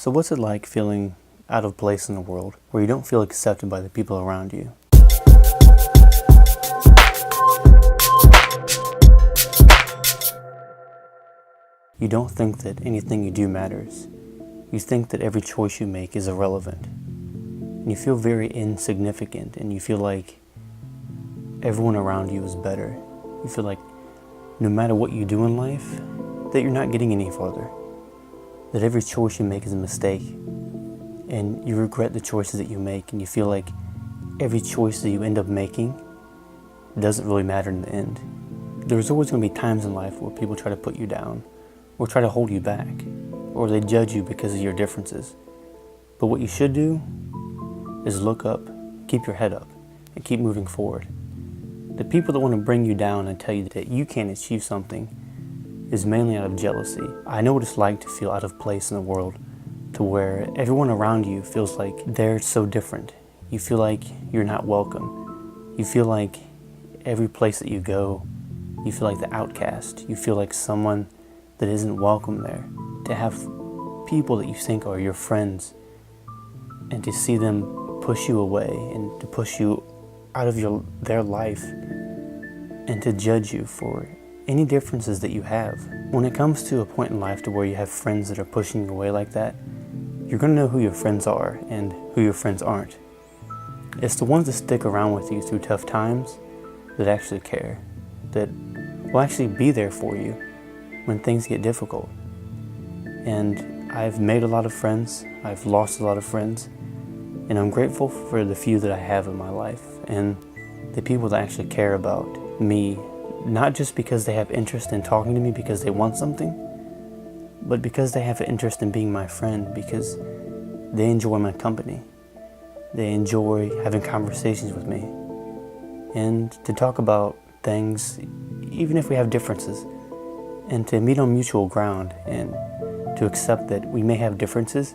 So what's it like feeling out of place in the world, where you don't feel accepted by the people around you? You don't think that anything you do matters. You think that every choice you make is irrelevant. And you feel very insignificant, and you feel like everyone around you is better. You feel like no matter what you do in life, that you're not getting any farther. That every choice you make is a mistake, and you regret the choices that you make, and you feel like every choice that you end up making doesn't really matter in the end. There's always going to be times in life where people try to put you down, or try to hold you back, or they judge you because of your differences. But what you should do is look up, keep your head up, and keep moving forward. The people that want to bring you down and tell you that you can't achieve something is mainly out of jealousy. I know what it's like to feel out of place in the world, to where everyone around you feels like they're so different. You feel like you're not welcome. You feel like every place that you go, you feel like the outcast. You feel like someone that isn't welcome there. To have people that you think are your friends, and to see them push you away, and to push you out of their life, and to judge you for any differences that you have. When it comes to a point in life to where you have friends that are pushing you away like that, you're going to know who your friends are and who your friends aren't. It's the ones that stick around with you through tough times that actually care, that will actually be there for you when things get difficult. And I've made a lot of friends, I've lost a lot of friends, and I'm grateful for the few that I have in my life, and the people that actually care about me, not just because they have interest in talking to me because they want something, but because they have an interest in being my friend, because they enjoy my company. They enjoy having conversations with me, and to talk about things, even if we have differences, and to meet on mutual ground, and to accept that we may have differences,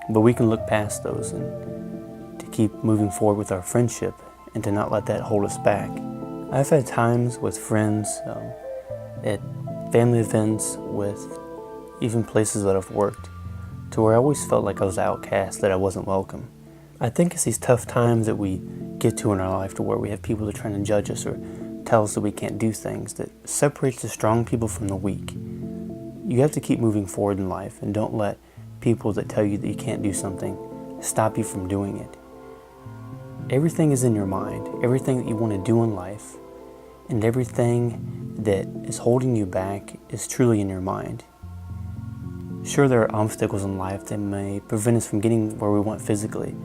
but we can look past those and to keep moving forward with our friendship, and to not let that hold us back. I've had times with friends, at family events, with even places that I've worked, to where I always felt like I was the outcast, that I wasn't welcome. I think it's these tough times that we get to in our life, to where we have people that are trying to judge us or tell us that we can't do things, that separates the strong people from the weak. You have to keep moving forward in life, and don't let people that tell you that you can't do something stop you from doing it. Everything is in your mind. Everything that you want to do in life, and everything that is holding you back, is truly in your mind. Sure, there are obstacles in life that may prevent us from getting where we want physically.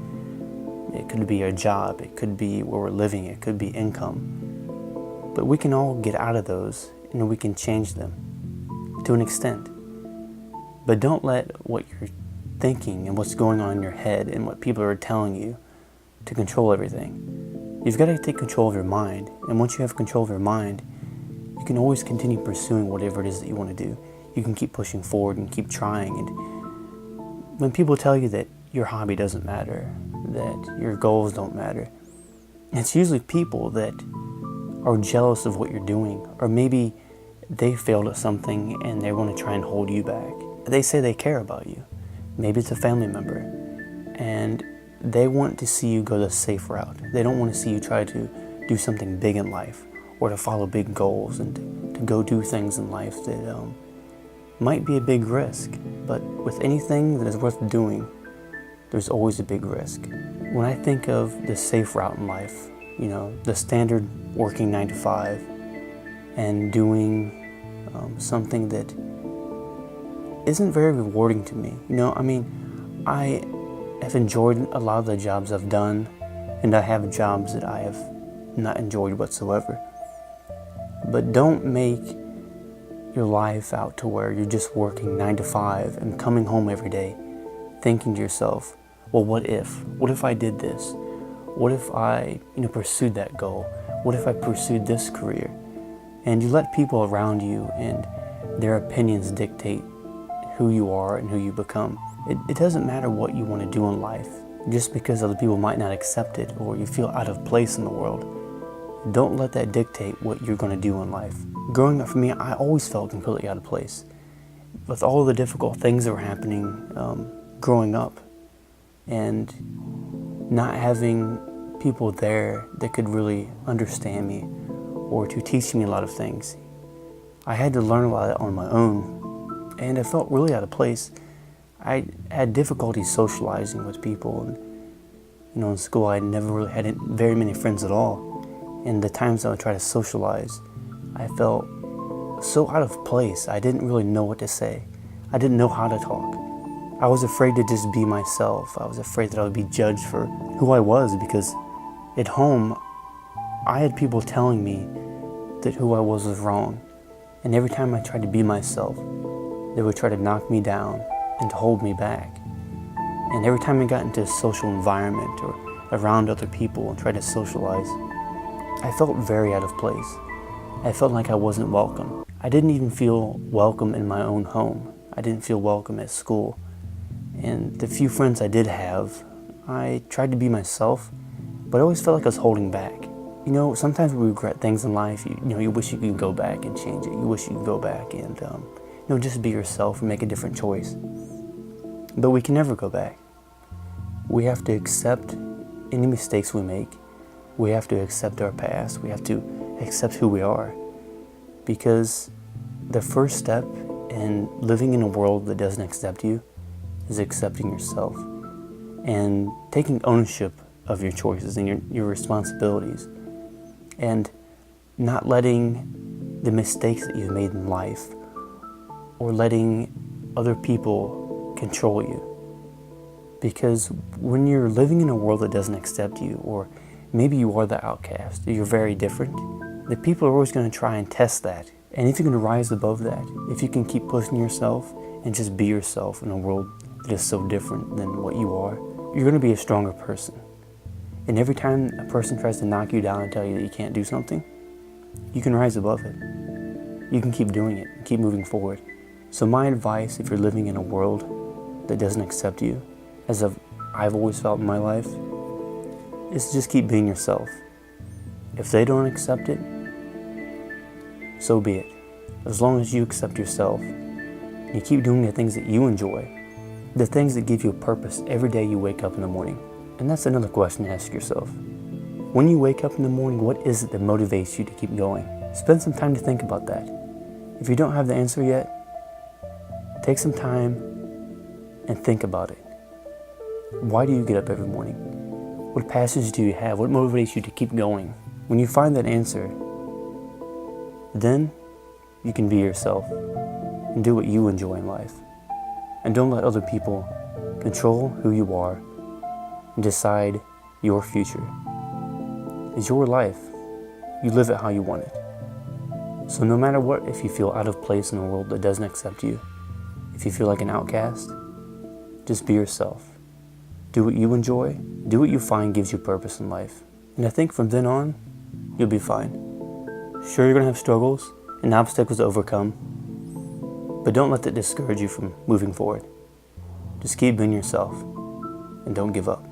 It could be a job, it could be where we're living, it could be income. But we can all get out of those, and we can change them to an extent. But don't let what you're thinking and what's going on in your head and what people are telling you to control everything. You've got to take control of your mind, and once you have control of your mind, you can always continue pursuing whatever it is that you want to do. You can keep pushing forward and keep trying. And when people tell you that your hobby doesn't matter, that your goals don't matter, it's usually people that are jealous of what you're doing, or maybe they failed at something and they want to try and hold you back. They say they care about you. Maybe it's a family member, and they want to see you go the safe route. They don't want to see you try to do something big in life, or to follow big goals, and to go do things in life that might be a big risk. But with anything that is worth doing, there's always a big risk. When I think of the safe route in life, the standard working 9 to 5, and doing something that isn't very rewarding to me. I have enjoyed a lot of the jobs I've done, and I have jobs that I have not enjoyed whatsoever. But don't make your life out to where you're just working 9 to 5 and coming home every day thinking to yourself, well, what if I did this? What if I pursued that goal? What if I pursued this career? And you let people around you and their opinions dictate who you are and who you become. It doesn't matter what you want to do in life. Just because other people might not accept it, or you feel out of place in the world, don't let that dictate what you're going to do in life. Growing up for me, I always felt completely out of place. with all the difficult things that were happening growing up, and not having people there that could really understand me or to teach me a lot of things, I had to learn a lot on my own, and I felt really out of place. I had difficulty socializing with people, and in school I never really had very many friends at all. And the times I would try to socialize, I felt so out of place. I didn't really know what to say. I didn't know how to talk. I was afraid to just be myself. I was afraid that I would be judged for who I was, because at home I had people telling me that who I was wrong. And every time I tried to be myself, they would try to knock me down and to hold me back. And every time I got into a social environment or around other people and tried to socialize, I felt very out of place. I felt like I wasn't welcome. I didn't even feel welcome in my own home. I didn't feel welcome at school. And the few friends I did have, I tried to be myself, but I always felt like I was holding back. Sometimes we regret things in life. You wish you could go back and change it. You wish you could go back and, just be yourself and make a different choice. But we can never go back. We have to accept any mistakes we make. We have to accept our past. We have to accept who we are. Because the first step in living in a world that doesn't accept you is accepting yourself and taking ownership of your choices and your responsibilities, and not letting the mistakes that you've made in life or letting other people control you. Because when you're living in a world that doesn't accept you, or maybe you are the outcast, you're very different, the people are always going to try and test that. And if you can rise above that, if you can keep pushing yourself and just be yourself in a world that is so different than what you are, you're going to be a stronger person. And every time a person tries to knock you down and tell you that you can't do something, you can rise above it. You can keep doing it and keep moving forward. So my advice, if you're living in a world that doesn't accept you, as I've always felt in my life, is to just keep being yourself. If they don't accept it, so be it. As long as you accept yourself and you keep doing the things that you enjoy, the things that give you a purpose every day you wake up in the morning. And that's another question to ask yourself. When you wake up in the morning, what is it that motivates you to keep going? Spend some time to think about that. If you don't have the answer yet, take some time and think about it. Why do you get up every morning? What passions do you have? What motivates you to keep going? When you find that answer, then you can be yourself and do what you enjoy in life. And don't let other people control who you are and decide your future. It's your life. You live it how you want it. So no matter what, if you feel out of place in a world that doesn't accept you, if you feel like an outcast, just be yourself. Do what you enjoy. Do what you find gives you purpose in life. And I think from then on, you'll be fine. Sure, you're going to have struggles and obstacles to overcome, but don't let that discourage you from moving forward. Just keep being yourself and don't give up.